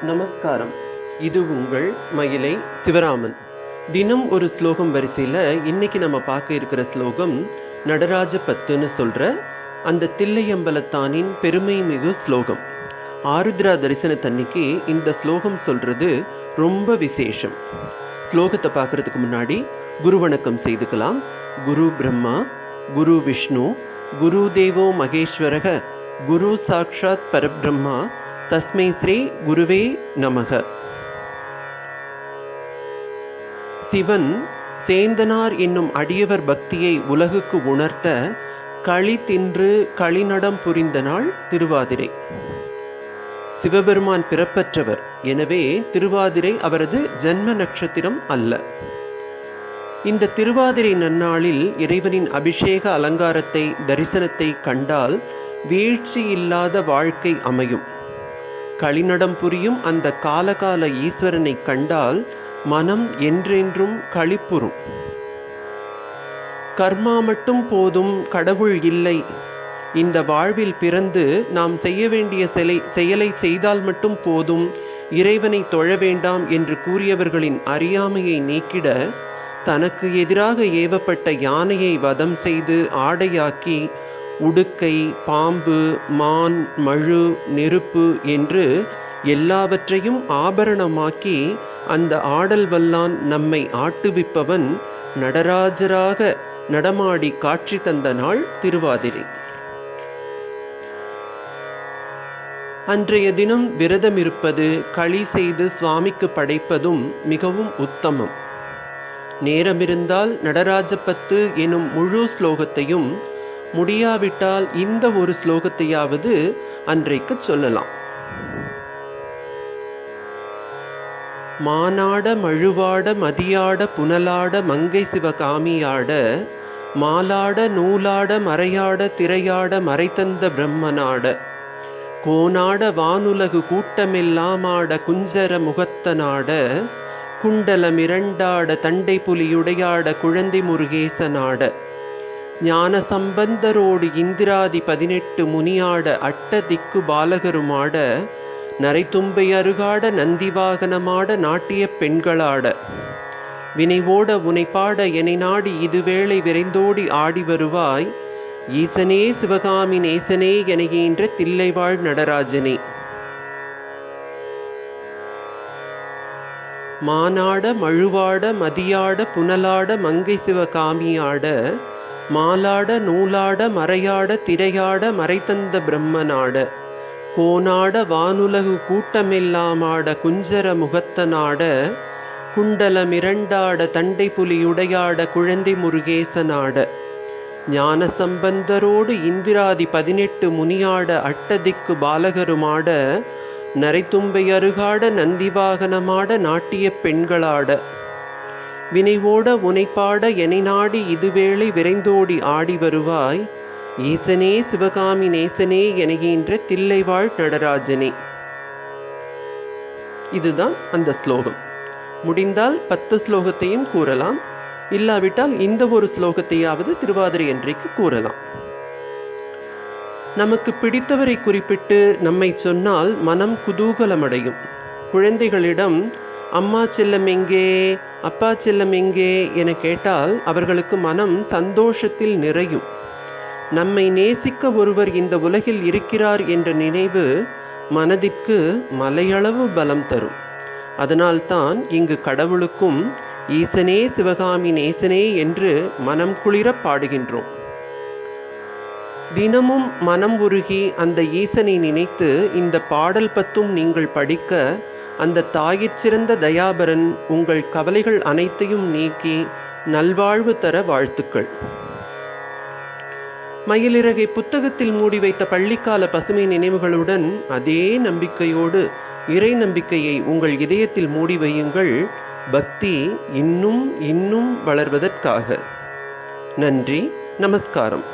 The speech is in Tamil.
நமஸ்காரம். இது உங்கள் மயிலை சிவராமன். தினம் ஒரு ஸ்லோகம் வரிசையில் இன்னைக்கு நம்ம பார்க்க இருக்கிற ஸ்லோகம் நடராஜ பத்துன்னு சொல்கிற அந்த தில்லையம்பலத்தானின் பெருமை மிகு ஸ்லோகம். ஆருத்ரா தரிசனத்தன்னைக்கு இந்த ஸ்லோகம் சொல்கிறது ரொம்ப விசேஷம். ஸ்லோகத்தை பார்க்குறதுக்கு முன்னாடி குரு வணக்கம் செய்துக்கலாம். குரு பிரம்மா, குரு விஷ்ணு, குரு தேவோ மகேஸ்வரக, குரு சாக்ஷாத் பரபிரம்மா, தஸ்மை ஸ்ரீ குருவே நமக. சிவன் சேந்தனார் என்னும் அடியவர் பக்தியை உலகுக்கு உணர்த்த களி தின்று களிநடம் புரிந்த நாள் திருவாதிரை. சிவபெருமான் பிறப்பற்றவர், எனவே திருவாதிரை அவரது ஜன்ம நட்சத்திரம் அல்ல. இந்த திருவாதிரை நன்னாளில் இறைவனின் அபிஷேக அலங்காரத்தை தரிசனத்தை கண்டால் வீழ்ச்சி இல்லாத வாழ்க்கை அமையும். களிநடம் புரியும் அந்த காலகால ஈஸ்வரனை கண்டால் மனம் என்றென்றும் களிப்புறும். கர்மா மட்டும் போதும், கடவுள் இல்லை. இந்த வாழ்வில் பிறந்து நாம் செய்ய வேண்டிய செயலை செய்தால் மட்டும் போதும், இறைவனை தொழ வேண்டாம் என்று கூறியவர்களின் அறியாமையை நீக்கிட தனக்கு எதிராக ஏவப்பட்ட யானையை வதம் செய்து ஆடையாக்கி உடுக்கை, பாம்பு, மான், மழு, நெருப்பு என்று எல்லாவற்றையும் ஆபரணமாக்கி அந்த ஆடல் வல்லான் நம்மை ஆட்டுவிப்பவன் நடராஜராக நடமாடி காட்சி தந்த நாள் திருவாதிரை. அன்றைய தினம் விரதம் இருப்பது, களி செய்து சுவாமிக்கு படைப்பதும் மிகவும் உத்தமம். நேரமிருந்தால் நடராஜ பத்து எனும் முழு ஸ்லோகத்தையும், முடியாவிட்டால் இந்த ஒரு ஸ்லோகத்தையாவது அன்றைக்கு சொல்லலாம். மானாட மழுவாட மதியாட புனலாட மங்கை சிவகாமியாட, மாலாட நூலாட மறையாட திரையாட மறைத்தந்த பிரம்மனாட, கோனாட வானுலகு கூட்டமெல்லாமாட குஞ்சர முகத்தனாட, குண்டலமிரண்டாட தண்டை புலியுடையாட குழந்தை முருகேசனாட, ஞான சம்பந்தரோடு இந்திராதி 18 முனியாட அட்ட திக்கு பாலகருமாட, நரைத்தும்பை அருகாட நந்திவாகனமாட நாட்டிய பெண்களாட, வினைவோட உனைப்பாட எனை நாடி இதுவேளை விரைந்தோடி ஆடி வருவாய், ஈசனே சிவகாமி நேசனே எனைகின்ற தில்லைவாழ் நடராஜனே. மானாட மழுவாட மதியாட புனலாட மங்கை சிவகாமியாட, மாலாட நூலாட மறையாட திரையாட மறைத்தந்த பிரம்மனாட, கோனாட வானுலகு கூட்டமெல்லாமாட குஞ்சர முகத்தனாட, குண்டலமிரண்டாட தண்டை புலியுடையாட குழந்தை முருகேசனாட, ஞான சம்பந்தரோடு இந்திராதி 18 முனியாட அட்டதிக்கு பாலகருமாட, நரைத்தும்பை அருகாட நந்திவாகனமாட நாட்டிய பெண்களாட, வினைவோட உனைப்பாட எனை நாடி இதுவேளை விரைந்தோடி ஆடி வருவாய், ஈசனே சிவகாமி நேசனே எனைகின்ற தில்லைவாழ் நடராஜனே. இதுதான் அந்த ஸ்லோகம். முடிந்தால் 10 ஸ்லோகத்தையும் கூறலாம், இல்லாவிட்டால் இந்த ஒரு ஸ்லோகத்தையாவது திருவாதிரை அன்றைக்கு கூறலாம். நமக்கு பிடித்தவரை குறிப்பிட்டு நம்மை சொன்னால் மனம் குதூகலமடையும். குழந்தைகளிடம் அம்மா செல்லம் எங்கே, அப்பா செல்லம் எங்கே என கேட்டால் அவர்களுக்கு மனம் சந்தோஷத்தில் நிறையும். நம்மை நேசிக்க ஒருவர் இந்த உலகில் இருக்கிறார் என்ற நினைவு மனதிற்கு மலையளவு பலம் தரும். அதனால்தான் இங்கு கடவுளுக்கும் ஈசனே சிவகாமி நேசனே என்று மனம் குளிர பாடுகின்றோம். தினமும் மனம் உருகி அந்த ஈசனை நினைத்து இந்த பாடல் பத்தும் நீங்கள் படிக்க அந்த தாயிற் சிறந்த தயாபரன் உங்கள் கவலைகள் அனைத்தையும் நீக்கி நல்வாழ்வு தர வாழ்த்துக்கள். மயிலிறகை புத்தகத்தில் மூடி வைத்த பள்ளிக்கால பசுமை நினைவுகளுடன் அதே நம்பிக்கையோடு இறை நம்பிக்கையை உங்கள் இதயத்தில் மூடி வையுங்கள், பக்தி இன்னும் இன்னும் வளர்வதற்காக. நன்றி, நமஸ்காரம்.